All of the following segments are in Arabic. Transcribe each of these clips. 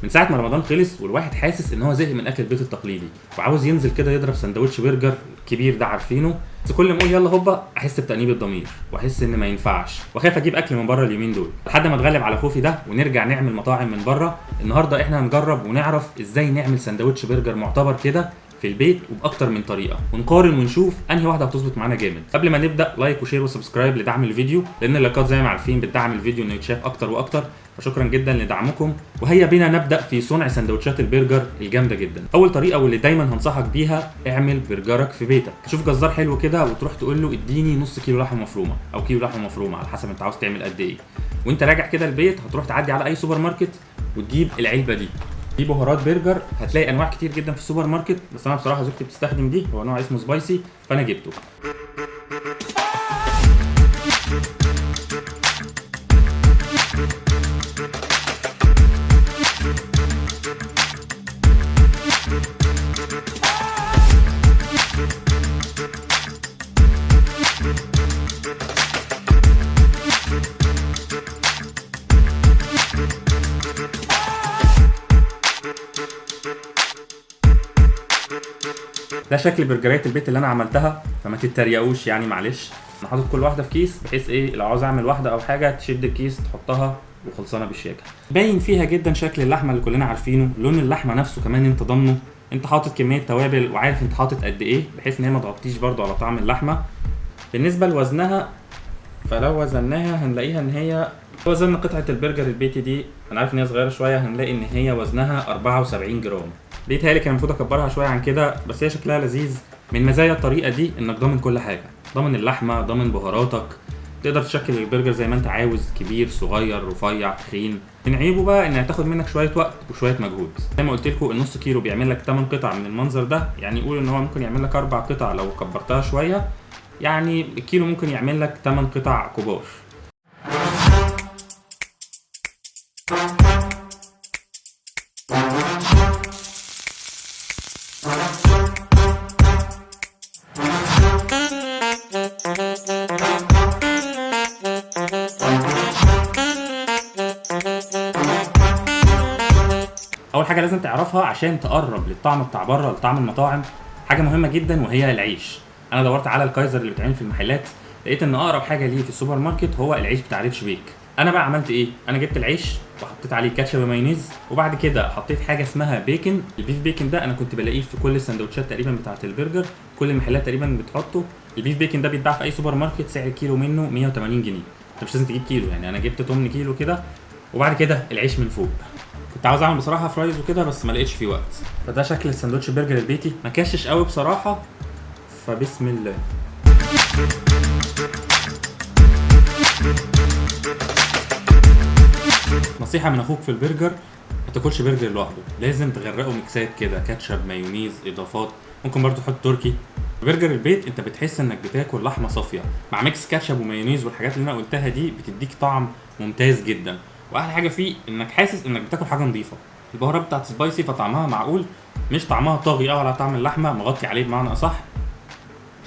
من ساعه ما رمضان خلص والواحد حاسس ان هو زهق من اكل البيت التقليدي وعاوز ينزل كده يضرب سندوتش برجر كبير ده عارفينه، بس كل ما اقول يلا هوبا احس بتأنيب الضمير واحس ان ما ينفعش واخاف اجيب اكل من بره اليومين دول، لحد ما اتغلب على خوفي ده ونرجع نعمل مطاعم من بره. النهارده احنا هنجرب ونعرف ازاي نعمل سندوتش برجر معتبر كده في البيت وباكتر من طريقه، ونقارن ونشوف انهي واحده هتظبط معانا جامد. قبل ما نبدا لايك وشير وسبسكرايب لدعم الفيديو، لان اللايكات زي ما عارفين بتدعم الفيديو انه يتشاف اكتر واكتر، فشكرا جدا لدعمكم. وهيا بينا نبدا في صنع سندوتشات البرجر الجامده جدا. اول طريقه واللي دايما هنصحك بيها، اعمل برجرك في بيتك. تشوف جزار حلو كده وتروح تقول له اديني نص كيلو لحمه مفرومه او كيلو لحمه مفرومه على حسب انت عاوز تعمل قد ايه. وانت راجع كده البيت هتروح تعدي على اي سوبر ماركت وتجيب العلبه دي بهارات برجر. هتلاقي انواع كتير جدا في السوبر ماركت، بس انا بصراحه زوجتي بتستخدم دي، هو نوع اسمه سبايسي فانا جبته. ده شكل برجرات البيت اللي انا عملتها، فما تتريقوش يعني معلش. انا حاطط كل واحده في كيس بحيث ايه لو عاوز اعمل واحده او حاجه تشد الكيس تحطها وخلصانه بالشياكه. باين فيها جدا شكل اللحمه اللي كلنا عارفينه، لون اللحمه نفسه كمان انت ضامنه، انت حاطط كميه توابل وعارف انت حاطط قد ايه بحيث ان هي ما تغطيش برده على طعم اللحمه. بالنسبه لوزنها، فلو وزناها هنلاقيها ان هي وزن قطعه البرجر البيتي دي، انا عارف ان هي صغيره شويه، هنلاقي ان هي وزنها 74 جرام. بيتهيألي كان المفروض اكبرها شويه عن كده، بس هي شكلها لذيذ. من مزايا الطريقه دي انك ضامن كل حاجه، ضامن اللحمه، ضامن بهاراتك، تقدر تشكل البرجر زي ما انت عاوز، كبير صغير رفيع تخين. من عيبه بقى انها هتاخد منك شويه وقت وشويه مجهود. زي ما قلت لكم النص كيلو بيعمل لك 8 قطع من المنظر ده، يعني قول ان هو ممكن يعمل لك 4 قطع لو كبرتها شويه، يعني الكيلو ممكن يعمل لك 8 قطع كبار. اول حاجه لازم تعرفها عشان تقرب للطعم بتاع بره لطعم المطاعم، حاجه مهمه جدا وهي العيش. انا دورت على الكايزر اللي بيتعمل في المحلات، لقيت ان اقرب حاجه ليه في السوبر ماركت هو العيش بتاع ريتش بيك. انا بقى عملت ايه؟ انا جبت العيش وحطيت عليه كاتشب ومايونيز، وبعد كده حطيت حاجه اسمها بيكن. البيف بيكن ده انا كنت بلاقيه في كل السندوتشات تقريبا بتاعه البرجر، كل المحلات تقريبا بتحطه. البيف بيكن ده بيتباع في اي سوبر ماركت، سعر الكيلو منه 180 جنيه. انت مش لازم تجيب كيلو، يعني انا جبت 8 كيلو كده. وبعد كده العيش من فوق. كنت عاوز اعمل بصراحه فرايز وكده بس ما لقيتش فيه وقت، فده شكل الساندوتش البرجر البيتي. ما كشش قوي بصراحه، فبسم الله. نصيحه من اخوك في البرجر، ما تاكلش برجر لوحده، لازم تغرقه ميكسات كده، كاتشب مايونيز اضافات، ممكن برضو تحط تركي. برجر البيت انت بتحس انك بتاكل لحمه صافيه مع ميكس كاتشب ومايونيز والحاجات اللي انا قلتها دي، بتديك طعم ممتاز جدا. واحلى حاجه فيه انك حاسس انك بتاكل حاجه نظيفه. البهارات بتاعت سبايسي فطعمها معقول، مش طعمها طاغي قوي على طعم اللحمه، مغطي عليه بمعنى اصح.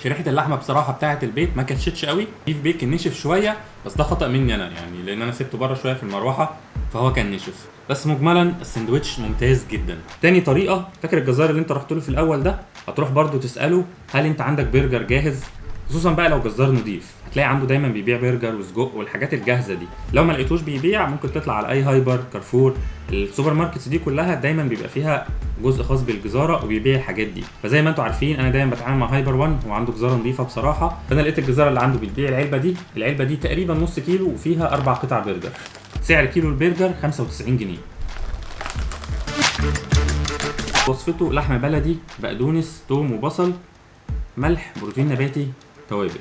شريحه اللحمه بصراحه بتاعه البيت ما كاتشتش قوي، بيف بيك نشف شويه، بس ده خطا مني انا يعني، لان انا سبته بره شويه في المروحه فهو كان نشف. بس مجملا الساندوتش ممتاز جدا. تاني طريقه، فاكر الجزار اللي انت رحت له في الاول ده؟ هتروح برده تساله هل انت عندك برجر جاهز، خصوصا بقى لو جزار نضيف، هتلاقي عنده دايما بيبيع برجر وسجق والحاجات الجاهزه دي. لو ما لقيتوش بيبيع ممكن تطلع على اي هايبر، كارفور، السوبر ماركتس دي كلها دايما بيبقى فيها جزء خاص بالجزاره وبيبيع الحاجات دي. فزي ما انتم عارفين انا دايما بتعامل مع هايبر 1 وعنده جزاره نظيفه بصراحه، فانا لقيت الجزاره اللي عنده بتبيع العلبه دي تقريبا نص كيلو وفيها 4 قطع برجر. سعر كيلو البرجر 95 جنيه. وصفته لحمه بلدي، بقدونس، توم وبصل، ملح، بروتين نباتي، توابل.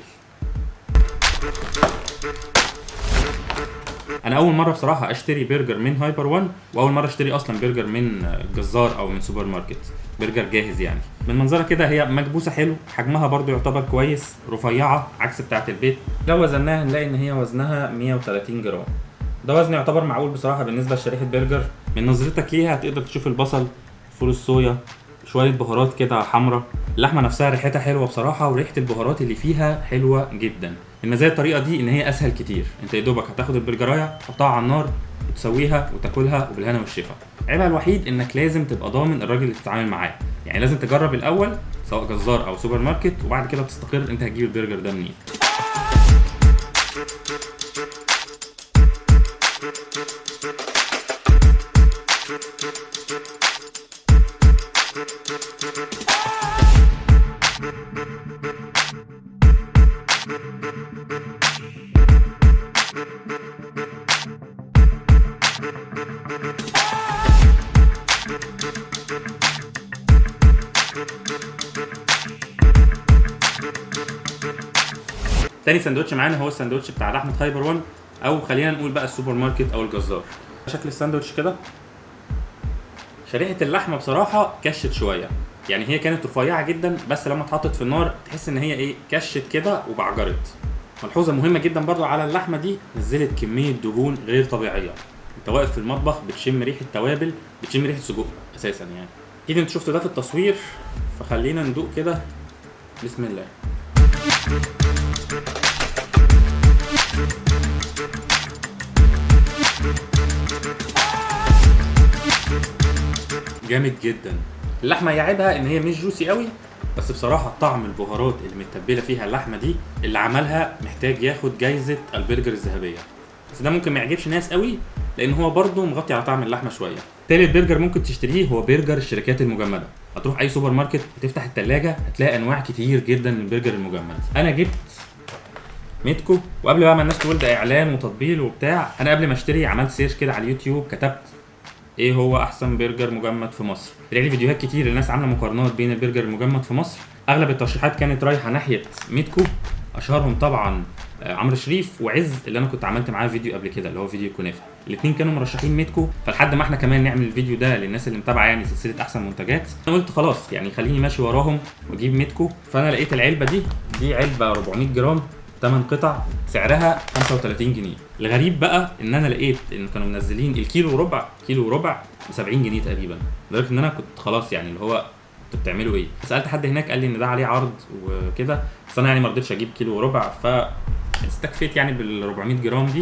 انا اول مره بصراحه اشتري برجر من هايبر 1، واول مره اشتري اصلا برجر من جزار او من سوبر ماركت، برجر جاهز يعني. من منظرها كده هي مكبوسه حلو، حجمها برضو يعتبر كويس، رفيعه عكس بتاعه البيت. لو وزناها هنلاقي ان هي وزنها 130 جرام، ده وزن يعتبر معقول بصراحه بالنسبه لشريحه برجر. من نظرتك ليها هتقدر تشوف البصل، فول الصويا، شويه بهارات كده حمراء. اللحمه نفسها ريحتها حلوه بصراحه، وريحه البهارات اللي فيها حلوه جدا. المزايا الطريقه دي ان هي اسهل كتير، انت يا دوبك هتاخد البرجرايه تحطها على النار وتسويها وتاكلها وبالهنا والشفا. عيبها الوحيد انك لازم تبقى ضامن الراجل اللي بتتعامل معاه، يعني لازم تجرب الاول سواء جزار او سوبر ماركت، وبعد كده تستقر انت هتجيب البرجر ده منين. تاني سندوتش معانا هو السندوتش بتاع لحمة خيبر 1، او خلينا نقول بقى السوبر ماركت او الجزار. شكل الساندوتش كده، شريحة اللحمة بصراحة كشت شوية، يعني هي كانت رفيعة جدا بس لما اتحطت في النار تحس ان هي ايه كشت كده وبعجرت. ملحوظة مهمة جدا برضو على اللحمة دي، نزلت كمية دهون غير طبيعية. انت واقف في المطبخ بتشم ريحة توابل، بتشم ريحة سجق اساسا يعني. اكيد انت شفتوا ده في التصوير، فخلينا ندوق كده. بسم الله. جامد جدا. اللحمه يعيبها ان هي مش جوسي قوي، بس بصراحه طعم البهارات اللي متبله فيها اللحمه دي اللي عملها محتاج ياخد جايزه البرجر الذهبيه. بس ده ممكن ما يعجبش ناس قوي لان هو برضه مغطي على طعم اللحمه شويه. تالت برجر ممكن تشتريه هو برجر الشركات المجمده. هتروح اي سوبر ماركت وتفتح التلاجة هتلاقي انواع كتير جدا من البرجر المجمد. انا جبت ميتكو، وقبل بقى ما الناس تقول ده اعلان وتطبيل وبتاع، انا قبل ما اشتري عملت سيرش كده على اليوتيوب، كتبت ايه هو احسن برجر مجمد في مصر. طلع لي فيديوهات كتير الناس عامله مقارنات بين البرجر المجمد في مصر. اغلب الترشيحات كانت رايحه ناحيه ميتكو، اشهرهم طبعا عمرو شريف وعز اللي انا كنت عملت معاه فيديو قبل كده اللي هو فيديو كنافه. الاثنين كانوا مرشحين ميتكو، فلحد ما احنا كمان نعمل الفيديو ده للناس اللي متابعه يعني سلسله احسن منتجات، انا قلت خلاص يعني خليني ماشي وراهم واجيب ميتكو. فانا لقيت العلبه دي علبه 400 جرام 8 قطع سعرها 35 جنيه. الغريب بقى ان انا لقيت ان كانوا منزلين الكيلو وربع ب 70 جنيه تقريبا، لدرجه ان انا كنت خلاص يعني اللي هو انتوا بتعملوا ايه؟ سالت حد هناك قال لي ان ده عليه عرض وكده، بس انا يعني ما رضيتش اجيب كيلو وربع، فاستكفيت يعني بال 400 جرام دي.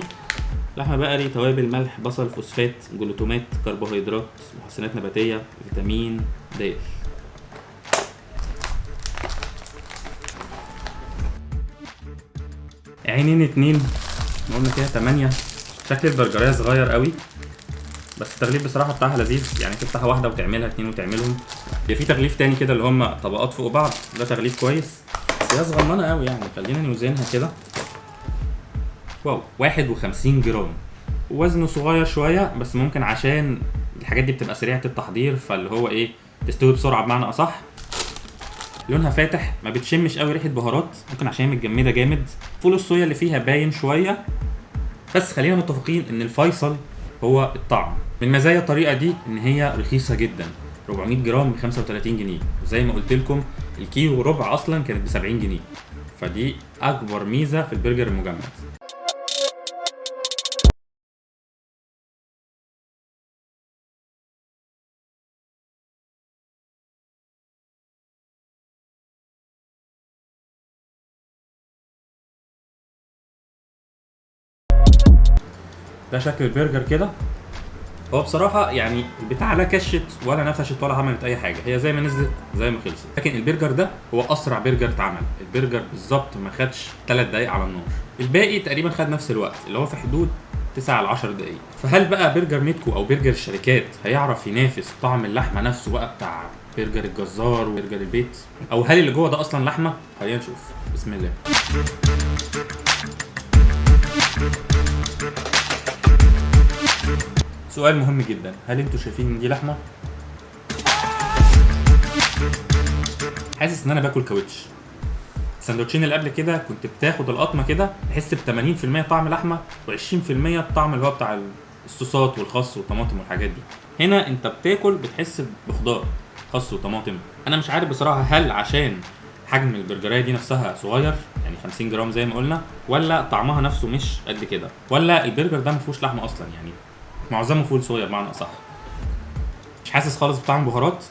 لحمه بقري، توابل، ملح، بصل، فوسفات، جلوتومات، كربوهيدرات، محسنات نباتيه، فيتامين د. عينين اتنين، قلنا كده 8. شكل البرجرية صغير قوي، بس التغليف بصراحة بتاعها لذيذ، يعني تفتح واحدة وتعملها 2 وتعملهم. هي في تغليف تاني كده اللي هم طبقات فوق بعض، ده تغليف كويس، بس هي صغننة قوي يعني. خلينا نوزنها كده. واو، 51 جرام، وزنه صغير شوية، بس ممكن عشان الحاجات دي بتبقى سريعة التحضير فاللي هو ايه تستوي بسرعة بمعنى اصح. لونها فاتح، ما بتشمش قوي ريحة بهارات، ممكن عشان هي متجمدة جامد. فول الصويا اللي فيها باين شوية، بس خلينا متفقين ان الفيصل هو الطعم. من مزايا الطريقه دي ان هي رخيصه جدا، 400 جرام ب 35 جنيه، وزي ما قلت لكم الكيلو وربع اصلا كانت ب 70 جنيه، فدي اكبر ميزه في البرجر المجمد. ده شكل البرجر كده. هو بصراحة يعني البتاعة لا كشت ولا نفشت ولا عملت أي حاجة، هي زي ما نزلت زي ما خلصت. لكن البرجر ده هو أسرع برجر اتعمل، البرجر بالظبط ما خدش 3 دقايق على النار، الباقي تقريبا خد نفس الوقت اللي هو في حدود 9 ل 10 دقايق. فهل بقى برجر ميتكو أو برجر الشركات هيعرف ينافس طعم اللحمة نفسه بقى بتاع برجر الجزار وبرجر البيت، أو هل اللي جوه ده أصلا لحمة؟ خلينا نشوف. بسم الله. سؤال مهم جدا، هل انتوا شايفين ان دي لحمه؟ حاسس ان انا باكل كاوتش. السندوتشين اللي قبل كده كنت بتاخد القطمه كده تحس ب 80% طعم لحمه و20% الطعم اللي هو بتاع الصوصات والخس والطماطم والحاجات دي. هنا انت بتاكل بتحس بخضار، خس وطماطم. انا مش عارف بصراحه هل عشان حجم البرجريه دي نفسها صغير يعني 50 جرام زي ما قلنا، ولا طعمها نفسه مش قد كده، ولا البرجر ده ما فيهوش لحمه اصلا يعني معظمه فول صويا بمعنى اصح. مش حاسس خالص بطعم بهارات.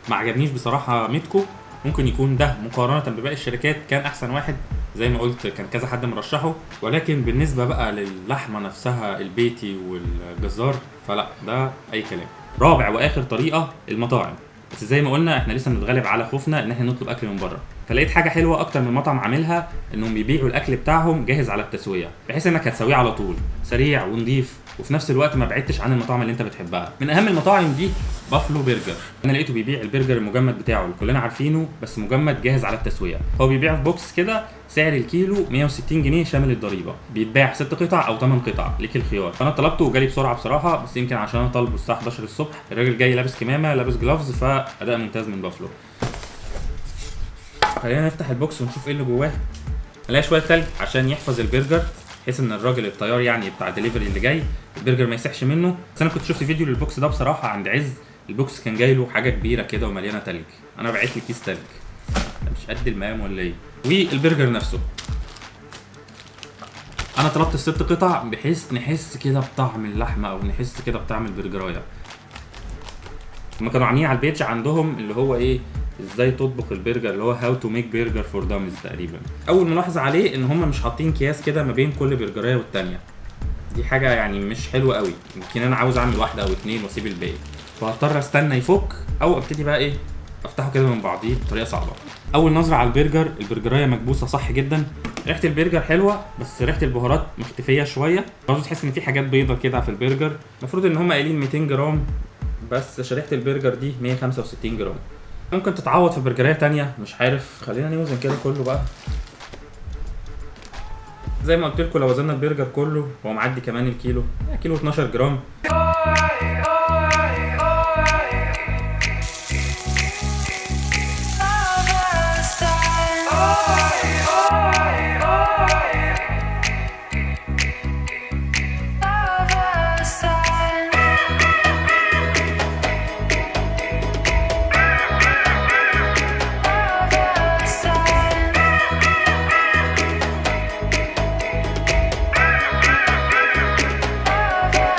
ما عجبنيش بصراحه ميتكو، ممكن يكون ده مقارنه بباقي الشركات كان احسن واحد، زي ما قلت كان كذا حد مرشحه، ولكن بالنسبه بقى للحمه نفسها البيتي والجزار فلا، ده اي كلام. رابع واخر طريقه المطاعم، بس زي ما قلنا احنا لسه بنتغلب على خوفنا ان احنا نطلب اكل من بره. فلقيت حاجه حلوه اكتر من مطعم عاملها، انهم بيبيعوا الاكل بتاعهم جاهز على التسويه، بحيث انك هتسويه على طول، سريع ونضيف، وفي نفس الوقت ما بعدتش عن المطاعم اللي انت بتحبها. من اهم المطاعم دي بافلو برجر. انا لقيته بيبيع البرجر المجمد بتاعه اللي كلنا عارفينه، بس مجمد جاهز على التسويه. هو بيبيع في بوكس كده، سعر الكيلو 160 جنيه شامل الضريبه، بيتباع 6 قطع او 8 قطع، ليك الخيار. انا طلبته وجالي بسرعه بصراحه، بس يمكن عشان انا طالبه الساعه 11 الصبح. الراجل جاي لابس كمامه، لابس جلافز، فاداء ممتاز من بافلو. خلينا نفتح البوكس ونشوف ايه اللي جواه. هنلاقي شويه تلج عشان يحفظ البرجر، بحيث ان الراجل الطيار يعني بتاع الدليفري اللي جاي البرجر ما يسحش منه. بس انا كنت شفت فيديو للبوكس ده بصراحه عند عز، البوكس كان جاي له حاجه كبيره كده ومليانه تلج. انا بعت لي كيس تلج، مش قد المقام ولا ايه؟ والبرجر نفسه انا طلبت ال6 قطع بحيث نحس كده بطعم اللحمه، او نحس كده بطعم البرجرايه. هما كانوا عاملين على البيج عندهم اللي هو ايه، ازاي تطبخ البرجر، اللي هو هاو تو ميك برجر فور دامز تقريبا. اول ملاحظه عليه ان هم مش حاطين اكياس كده ما بين كل برجرايه والتانيه، دي حاجه يعني مش حلوه قوي. يمكن انا عاوز اعمل واحده او اتنين واسيب الباقي، فهضطر استنى يفك او ابتدي بقى ايه افتحه كده من بعضيه بطريقه صعبه. اول نظره على البرجر، البرجرايه مكبوسه صح جدا، ريحه البرجر حلوه، بس ريحه البهارات مختفيه شويه. برضه تحس ان في حاجات بيضه كده في البرجر. المفروض ان هم قايلين 200 جرام، بس شريحه البرجر دي 165 جرام. ممكن تتعوض في برجريه تانية، مش عارف. خلينا نوزن كده كله بقى. زي ما قلت لكم لو وزننا البرجر كله هو معدي كمان الكيلو، كيلو 12 جرام.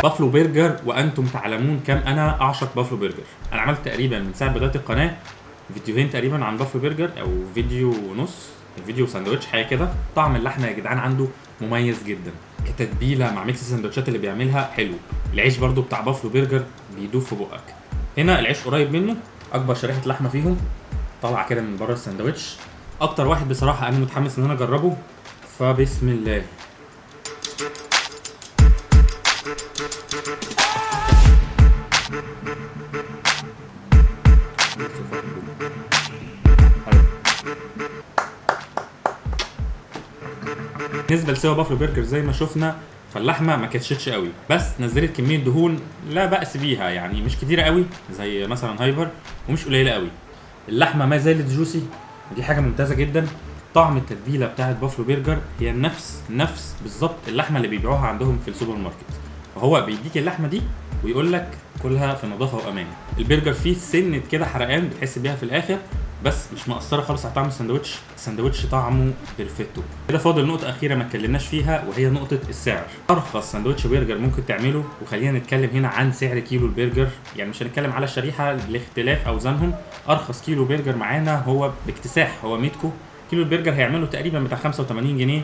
بافلو برجر، وانتم تعلمون كم انا اعشق بافلو برجر. انا عملت تقريبا من ساعه بدايه القناه فيديوهين تقريبا عن بافلو برجر، او فيديو ونص، فيديو ساندوتش حاجه كده. طعم اللحمه يا جدعان عنده مميز جدا، كتتبيله مع ميكس السندوتشات اللي بيعملها حلو. العيش برضو بتاع بافلو برجر بيدوب في بقك. هنا العيش قريب منه، اكبر شريحه لحمه فيهم طالعه كده من بره السندوتش. اكتر واحد بصراحه انا متحمس ان انا اجربه، فبسم الله. بالنسبه لسوا بافلو برجر زي ما شفنا، فاللحمه ما كاتشتش قوي، بس نزلت كميه دهون لا باس بيها، يعني مش كتيره قوي زي مثلا هايبر، ومش قليله قوي. اللحمه ما زالت جوسي، ودي حاجه ممتازه جدا. طعم التتبيله بتاعه بافلو برجر هي نفس بالظبط اللحمه اللي بيبيعوها عندهم في السوبر ماركت، فهو بيديك اللحمه دي ويقول لك كلها في نظافه وامان. البرجر فيه سنه كده حرقان بتحس بيها في الاخر، بس مش مأثره خالص على طعم الساندوتش. الساندوتش طعمه بيرفكتو. كده فاضل نقطه اخيره ما اتكلمناش فيها، وهي نقطه السعر. ارخص ساندوتش برجر ممكن تعمله، وخلينا نتكلم هنا عن سعر كيلو البرجر، يعني مش هنتكلم على الشريحه لاختلاف اوزانهم. ارخص كيلو برجر معانا هو باكتساح هو ميتكو. كيلو البرجر هيعمله تقريبا بتاع 85 جنيه،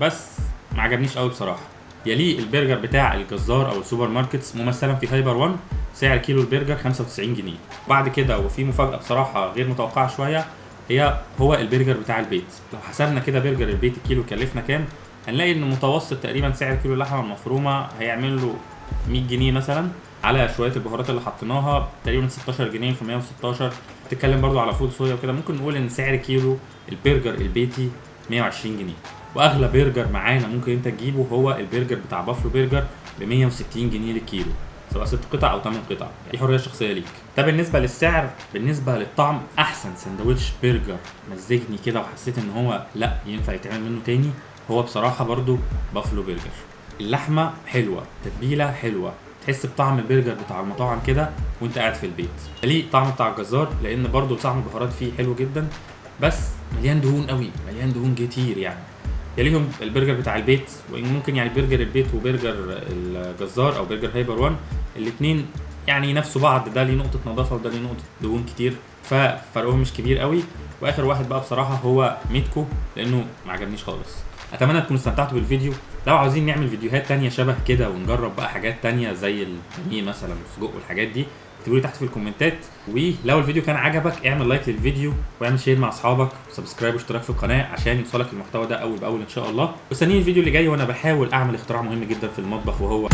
بس ما عجبنيش قوي بصراحه. يليه البرجر بتاع الجزار او السوبر ماركتس، ممثلا في هايبر 1، سعر كيلو البرجر 95 جنيه. بعد كده وفي مفاجاه بصراحه غير متوقعه شويه، هو البرجر بتاع البيت. لو حسبنا كده برجر البيت الكيلو كلفنا كام، هنلاقي ان متوسط تقريبا سعر كيلو اللحمه المفرومه هيعمل له 100 جنيه مثلا، على شويه البهارات اللي حطيناها تقريبا 16 جنيه في 116. بتتكلم برضو على فول صويا وكده، ممكن نقول ان سعر كيلو البرجر البيتي 120 جنيه. واغلى برجر معانا ممكن انت تجيبه هو البرجر بتاع بافلو برجر ب 160 جنيه للكيلو، سواء 6 قطع او 8 قطع، دي حريه شخصيه ليك. ده بالنسبه للسعر. بالنسبه للطعم، احسن سندوتش برجر مزجني كده وحسيت ان هو لا ينفع يتعمل منه تاني، هو بصراحه برضو بافلو برجر. اللحمه حلوه، تتبيله حلوه، تحس بطعم البرجر بتاع المطاعم كده وانت قاعد في البيت. ليه طعم بتاع الجزار، لان برضو طعم البهارات فيه حلو جدا، بس مليان دهون قوي، مليان دهون كتير يعني. يليهم البرجر بتاع البيت، وممكن يعني برجر البيت وبرجر الجزار او برجر هايبر 1 الاثنين يعني نفسوا بعض، ده ليه نقطه نظافه وده ليه نقطه دهون كتير، ففرقهم مش كبير قوي. واخر واحد بقى بصراحه هو ميتكو، لانه ما عجبنيش خالص. اتمنى تكونوا استمتعتوا بالفيديو. لو عاوزين نعمل فيديوهات تانية شبه كده ونجرب بقى حاجات تانية زي البانيه مثلا والسجق والحاجات دي، اكتبوا لي تحت في الكومنتات. ولو الفيديو كان عجبك اعمل لايك للفيديو واعمل شير مع اصحابك وسبسكرايب واشتراك في القناه عشان يوصلك المحتوى ده اول باول ان شاء الله. واستنيني الفيديو اللي جاي وانا بحاول اعمل اختراع مهم جدا في المطبخ وهو